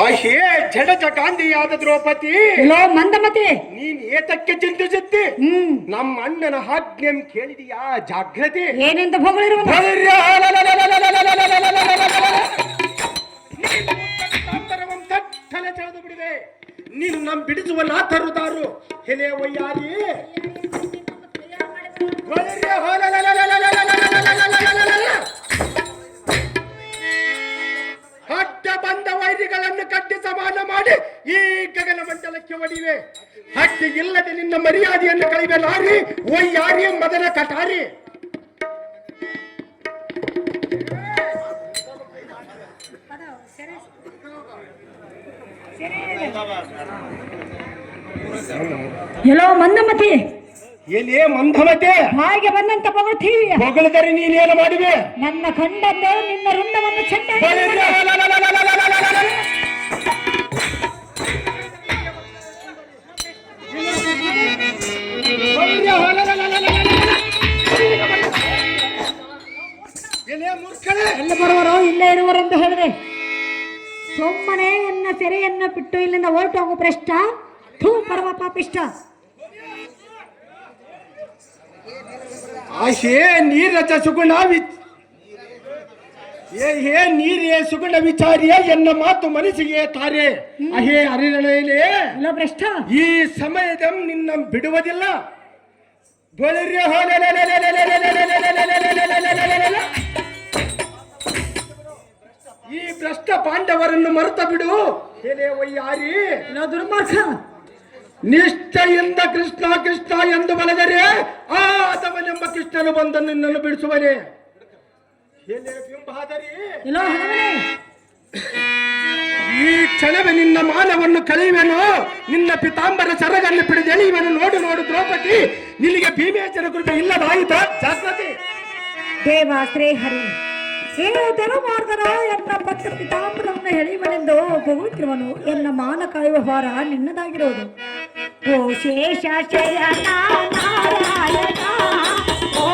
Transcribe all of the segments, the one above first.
ಆಶೆ ಜಡಜ ಗಾಂಧಿಯಾದ ದ್ರೌಪದಿ ಲೋ ಮಂದಮತಿ, ನೀನ್ ಏತಕ್ಕೆ ಚಿಂತಿಸುತ್ತಿ? ನಮ್ಮ ಅಣ್ಣನ ಆಜ್ಞೆ ಕೇಳಿದೀಯಾ? ಜಾಗ್ರತೆ ಏನೆಂದು ಹೊಗಳಿರುವ ತಲೆ ತೆಗೆದು ಬಿಡಿದೆ. ನೀನು ನಮ್ ಬಿಡಿಸುವ ತರುದಾರು ಹೆಲೆ ಒಯ್ಯಾರಿ ಅಡ್ಡ ಬಂದ ವೈರಿಗಳನ್ನು ಕಟ್ಟಿ ಸಮಾನ ಮಾಡಿ ಈ ಗಗನ ಮಂಡಲಕ್ಕೆ ಒಡಿವೆ. ಹಟ್ಟಿ ಇಲ್ಲದೆ ನಿನ್ನ ಮರ್ಯಾದೆಯನ್ನು ಕಳಿವೆ ನಾರಿ ಒಯ್ಯಾರಿ ಮದನ ಕಟಾರಿ. ಎಲ್ಲೋ ಮಂದಮತಿ, ಎಲ್ಲಿ ಮಂದಮತೆ ಹಾಗೆ ಬಂದಂತ ಹೊಗಳ್ತೀವಿ. ಹೊಗಳಿದರೆ ನೀನೇನು ಮಾಡಿವೆ? ನನ್ನ ಕಂಡದ್ದು ನಿನ್ನ ರುಂಡವನ್ನು ಚೆಂಡ ಎಲ್ಲ ಬರುವರು ಇಲ್ಲೇ ಇರುವರು ಅಂತ ಹೇಳಿದ್ರೆ ಸುಮ್ಮನೆ ಎನ್ನ ಸೆರೆಯನ್ನ ಬಿಟ್ಟು ಇಲ್ಲಿಂದ ಹೊರಟು ಹೋಗು ಭ್ರಷ್ಟ. ಥೂ ಪರಮ ಪಾಪಿಷ್ಟ. ಆಶೆ ನೀರಜ ಸುಗುಣ ನೀರೇ ಸುಗುಣ ವಿಚಾರಿಯ ಎನ್ನ ಮಾತು ಮನಸ್ಸಿಗೆ ತಾರೆ. ಅಹೇ ಅರಿರಣೆ ಭ್ರಷ್ಟ, ಈ ಸಮಯದ ನಿನ್ನ ಬಿಡುವುದಿಲ್ಲ. ಈ ಭ್ರಷ್ಟ ಪಾಂಡವರನ್ನು ಮರೆತ ಬಿಡು. ಹೇಳೇ ವಯ್ಯಾರಿ ದುರ್ಮಾರ್ಗ. ನಿಷ್ಠೆಯಿಂದ ಕೃಷ್ಣ ಕೃಷ್ಣ ಎಂದು ಬಲದರೆ ಆತವನೆಂಬ ಕೃಷ್ಣನು ಬಂದು ನಿನ್ನನ್ನು ಬಿಡಿಸುವನೆ. ಈ ಕ್ಷಣವೇ ನಿನ್ನ ಮಾನವನ್ನು ಕಳೆಯುವೆನು. ನಿನ್ನ ಪಿತಾಂಬರ ಸರಗನ್ನು ಹಿಡಿದು ಎಳೆಯುವೆನು. ನೋಡು ನೋಡು ದ್ರೌಪದಿ, ನಿನಗೆ ಭೀಮೇಶ್ವರ ಕೃಪೆ ಇಲ್ಲದಾಯಿತ ಜಾಗೃತಿ. ದೇವ ಶ್ರೀಹರಿ ಧರ್ಮಾರ್ಗದ ಎನ್ನ ಭಕ್ತ ಪಿತಾಂಬರವನ್ನು ಎಳೆಯುವನೆಂದು ಹೊಗಳುತ್ತಿರುವನು. ಎನ್ನ ಮಾನ ಕಾಯುವ ಭಾರ ನಿನ್ನದಾಗಿರುವುದು. ಓ ಶೇಷ ಶಯನ ನಾರಾಯಣ, ಓ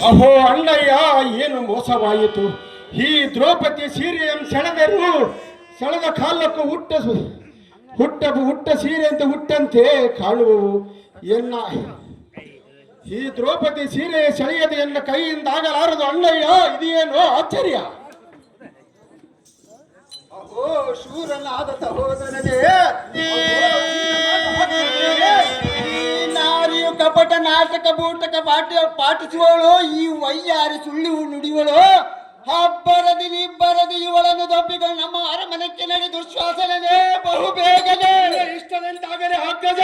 ಅಹೋ ಅಣ್ಣಯ್ಯ, ಏನು ಮೋಸವಾಯಿತು. ಈ ದ್ರೌಪದಿ ಸೀರೆಯನ್ನು ಸೆಳೆದರು. ಸೆಳೆದ ಕಾಲಕ್ಕೂ ಹುಟ್ಟ ಸೀರೆ ಅಂತ ಹುಟ್ಟಂತೆ ಕಾಣುವವು. ಎನ್ನ ಈ ದ್ರೌಪದಿ ಸೀರೆ ಸೆಳೆಯದು ಎನ್ನ ಕೈಯಿಂದ ಆಗಲಾರದು ಅಣ್ಣಯ್ಯ. ಇದೇನು ಆಶ್ಚರ್ಯ. ಅಹೋ ಶೂರನಾದ ಸಹೋದರನೇ, ನಾರಿಯು ಕಪಟ ನಾಟಕ ಬೂಟಕ ಪಾಠಿಸುವವಳು, ಈ ವಯ್ಯಾರಿ ಸುಳ್ಳು ನುಡಿಯವಳು. ಹಬ್ಬರದಿ ನಿಬ್ಬರದಿ ಇವಳನ್ನು ದೊಬ್ಬಿಗಳು ನಮ್ಮ ಅರಮನೆಗೆ ನಡೆ ದುಶ್ವಾಸನೆ ಬಹು ಬೇಗನೆ ಇಷ್ಟದಂತಾಗಲೇ ಹಾಕದ.